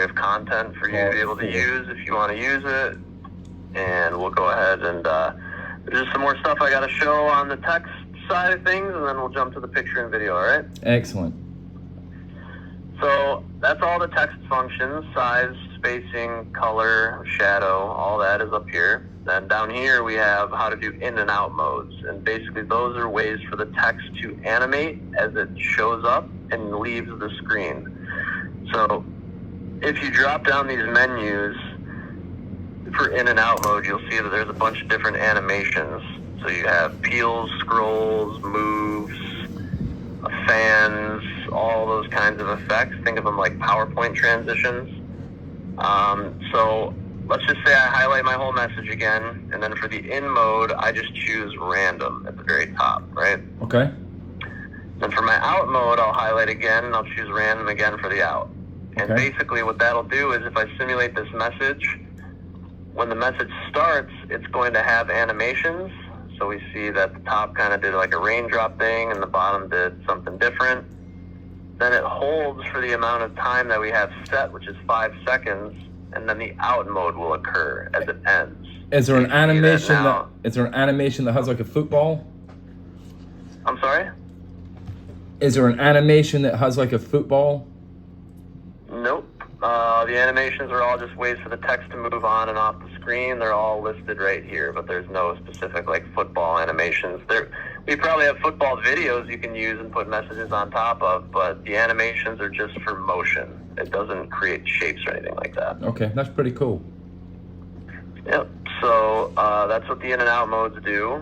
of content for you to be able to use if you want to use it. And we'll go ahead and there's just some more stuff I got to show on the text side of things, and then we'll jump to the picture and video, all right? Excellent. So that's all the text functions: size, spacing, color, shadow, all that is up here. Then down here we have how to do in and out modes, and basically those are ways for the text to animate as it shows up and leaves the screen. So if you drop down these menus for in and out mode, you'll see that there's a bunch of different animations. So you have peels, scrolls, moves, fans, all those kinds of effects. Think of them like PowerPoint transitions. So let's just say I highlight my whole message again, and then for the in mode, I just choose random at the very top, right? Okay. Then for my out mode, I'll highlight again, and I'll choose random again for the out. And Okay. basically what that'll do is if I simulate this message, when the message starts, it's going to have animations. So we see that the top kind of did like a raindrop thing, and the bottom did something different. Then it holds for the amount of time that we have set, which is 5 seconds, and then the out mode will occur as it ends. Is there an animation now. is there an animation that has like a football? I'm sorry? Is there an animation that has like a football? Nope. The animations are all just ways for the text to move on and off the screen. They're all listed right here, but there's no specific like football animations. We probably have football videos you can use and put messages on top of, but the animations are just for motion. It doesn't create shapes or anything like that. Okay, that's pretty cool. Yep. So that's what the in and out modes do.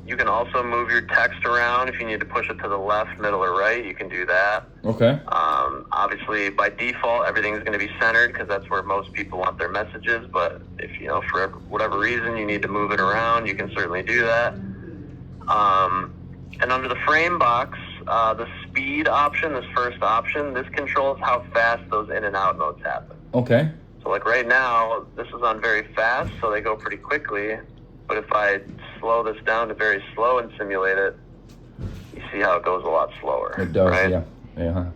You can also move your text around. If you need to push it to the left, middle, or right, you can do that. Okay. Obviously, by default, everything's going to be centered because that's where most people want their messages. But if, for whatever reason, you need to move it around, you can certainly do that. And under the frame box, the speed option, this first option, this controls how fast those in and out modes happen. Okay. So like right now, this is on very fast, so they go pretty quickly. But if I slow this down to very slow and simulate it, you see how it goes a lot slower. It does, right? yeah. Yeah.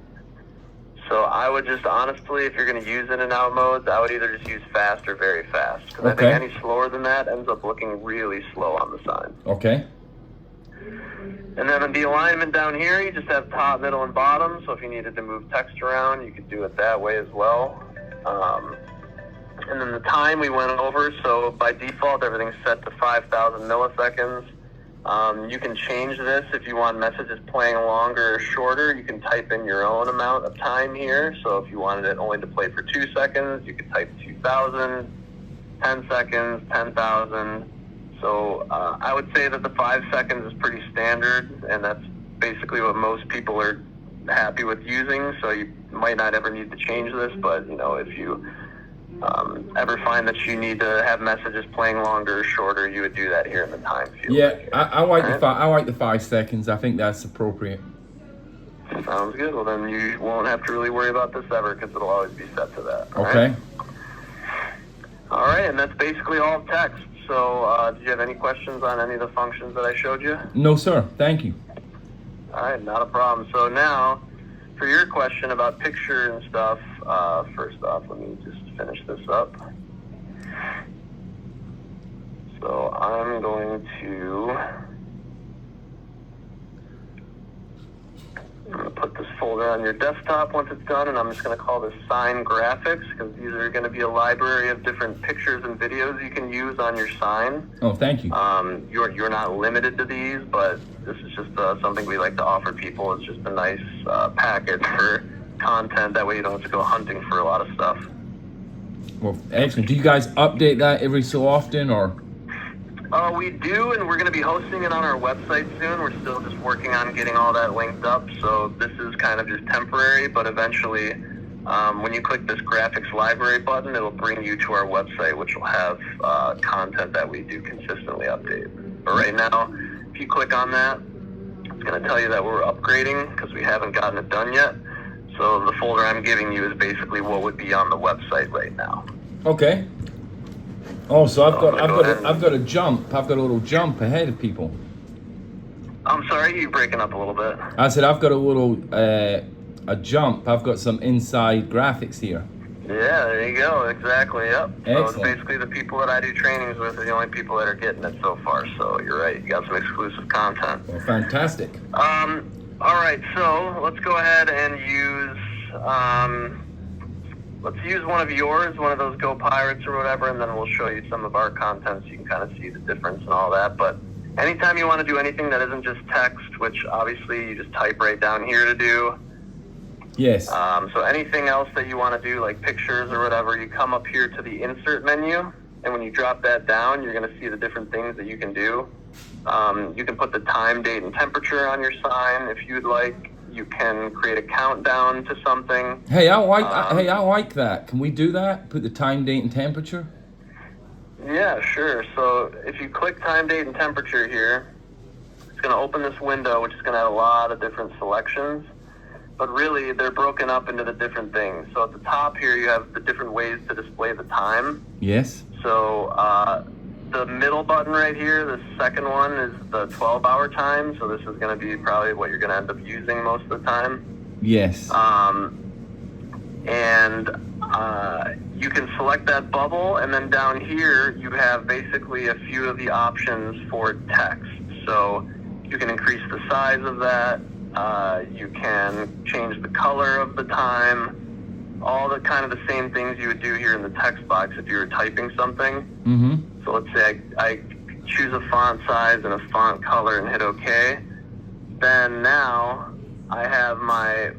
So I would just honestly, if you're going to use in and out modes, I would either just use fast or very fast. Because I think any slower than that ends up looking really slow on the sign. Okay. And then in the alignment down here, you just have top, middle, and bottom. So if you needed to move text around, you could do it that way as well. And then the time we went over, so by default, everything's set to 5,000 milliseconds. You can change this if you want messages playing longer or shorter. You can type in your own amount of time here. So if you wanted it only to play for 2 seconds, you could type 2,000, 10 seconds, 10,000. So I would say that the 5 seconds is pretty standard, and that's basically what most people are happy with using. So you might not ever need to change this, but if you ever find that you need to have messages playing longer or shorter, you would do that here in the time field. Yeah, I like the 5 seconds. I think that's appropriate. Sounds good. Well, then you won't have to really worry about this ever because it'll always be set to that. Okay. All right, and that's basically all text. So, do you have any questions on any of the functions that I showed you? No, sir. Thank you. All right, not a problem. So now, for your question about picture and stuff, first off, let me just finish this up. So I'm going to put this folder on your desktop once it's done, and I'm just going to call this Sign Graphics because these are going to be a library of different pictures and videos you can use on your sign. Oh, thank you. You're not limited to these, but this is just something we like to offer people. It's just a nice package for content. That way you don't have to go hunting for a lot of stuff. Well, excellent. Do you guys update that every so often, or? We do, and we're going to be hosting it on our website soon. We're still just working on getting all that linked up, so this is kind of just temporary, but eventually, when you click this graphics library button, it'll bring you to our website, which will have content that we do consistently update. But right now, if you click on that, it's going to tell you that we're upgrading because we haven't gotten it done yet. So the folder I'm giving you is basically what would be on the website right now. Okay. Oh, so I've got a jump. I've got a little jump ahead of people. I'm sorry, you're breaking up a little bit. I said I've got a little a jump. I've got some inside graphics here. Yeah, there you go. Exactly. Yep. So it's Excellent. basically the people that I do trainings with are the only people that are getting it so far. So you're right. You got some exclusive content. Well, fantastic. All right. So let's go ahead and use. Let's use one of yours, one of those Go Pirates or whatever, and then we'll show you some of our content so you can kind of see the difference and all that. But anytime you want to do anything that isn't just text, which obviously you just type right down here to do. Yes. So anything else that you want to do, like pictures or whatever, you come up here to the insert menu, and when you drop that down, you're going to see the different things that you can do. You can put the time, date, and temperature on your sign if you'd like. You can create a countdown to something. Hey, I like that. Can we do that? Put the time, date, and temperature? Yeah, sure. So if you click time, date, and temperature here, it's going to open this window, which is going to have a lot of different selections. But really, they're broken up into the different things. So at the top here, you have the different ways to display the time. Yes. So the middle button right here, the second one, is the 12-hour time. So this is going to be probably what you're going to end up using most of the time. Yes. You can select that bubble, and then down here you have basically a few of the options for text. So you can increase the size of that. You can change the color of the time. All the kind of the same things you would do here in the text box if you were typing something. Mm-hmm. So let's say I choose a font size and a font color and hit OK. Then now I have my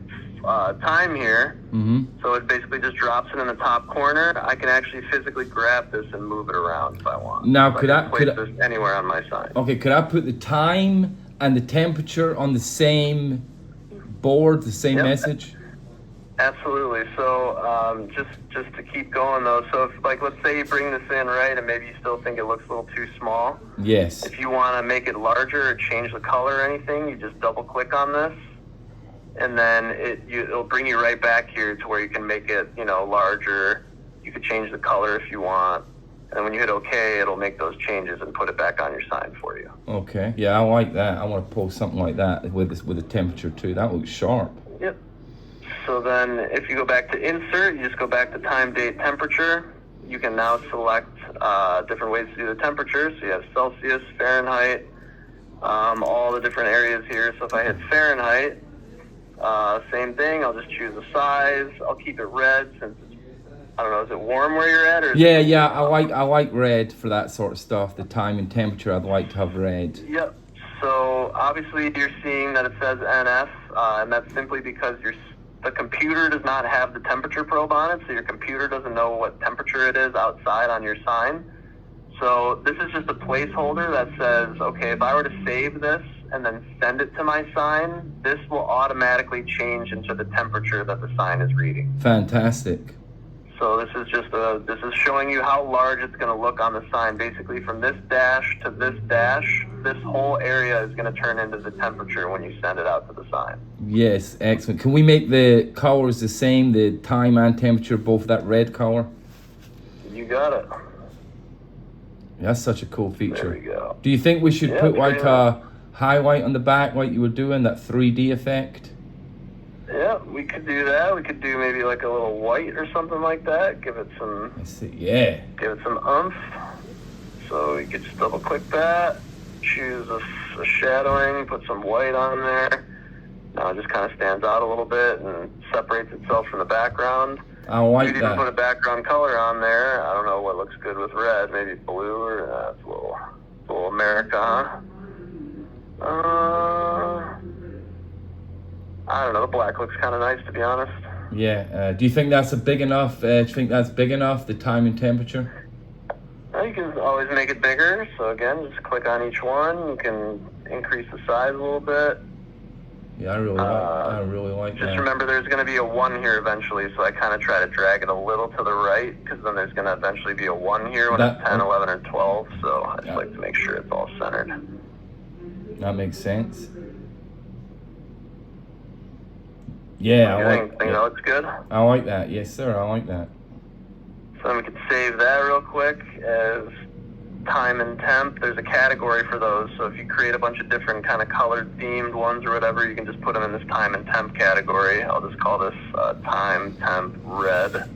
time here. Mm-hmm. So it basically just drops it in the top corner. I can actually physically grab this and move it around if I want. Now, so could I can I- place this anywhere on my sign? Okay, could I put the time and the temperature on the same board, the same Yep. message? Absolutely. So just to keep going though, so if, like, let's say you bring this in, right, and maybe you still think it looks a little too small. Yes. If you want to make it larger or change the color or anything, you just double click on this, and then it'll bring you right back here to where you can make it, larger. You could change the color if you want, and when you hit OK, it'll make those changes and put it back on your sign for you. Okay. Yeah, I like that. I want to post something like that with the temperature too. That looks sharp. Yep. So then if you go back to insert, you just go back to time, date, temperature. You can now select different ways to do the temperature. So you have Celsius, Fahrenheit, all the different areas here. So if I hit Fahrenheit, same thing. I'll just choose a size. I'll keep it red since it's, I don't know, is it warm where you're at? Or Yeah. I like red for that sort of stuff. The time and temperature, I'd like to have red. Yep. So obviously you're seeing that it says NF, and that's simply because the computer does not have the temperature probe on it, so your computer doesn't know what temperature it is outside on your sign. So this is just a placeholder that says, okay, if I were to save this and then send it to my sign, this will automatically change into the temperature that the sign is reading. Fantastic. So this is just this is showing you how large it's going to look on the sign. Basically, from this dash to this dash, this whole area is going to turn into the temperature when you send it out to the sign. Yes, excellent. Can we make the colors the same, the time and temperature, both that red color? You got it. That's such a cool There feature. we go. Do you think we should Yeah, put like pretty a highlight on the back like you were doing, that 3D effect? Yeah, we could do that. We could do maybe like a little white or something like that. Give it some I see. Yeah. oomph. So you could just double click that, choose a shadowing, put some white on there. Now it just kind of stands out a little bit and separates itself from the background. I like You could even put a that. background color on there. I don't know what looks good with red. Maybe blue or it's a little America, huh? I don't know. The black looks kind of nice, to be honest. Yeah. Do you think that's big enough? Do you think that's big enough, the time and temperature? You can always make it bigger. So again, just click on each one. You can increase the size a little bit. Yeah, I really like Just that. remember there's going to be a 1 here eventually, so I kind of try to drag it a little to the right, because then there's going to eventually be a 1 here when That- it's 10, 11, or 12, so I just Yeah. like to make sure it's all centered. That makes sense. Yeah, You I think like. that looks good? I like that. Yes, sir. I like that. So then we could save that real quick as time and temp. There's a category for those, so if you create a bunch of different kind of colored themed ones or whatever, you can just put them in this time and temp category. I'll just call this time temp red.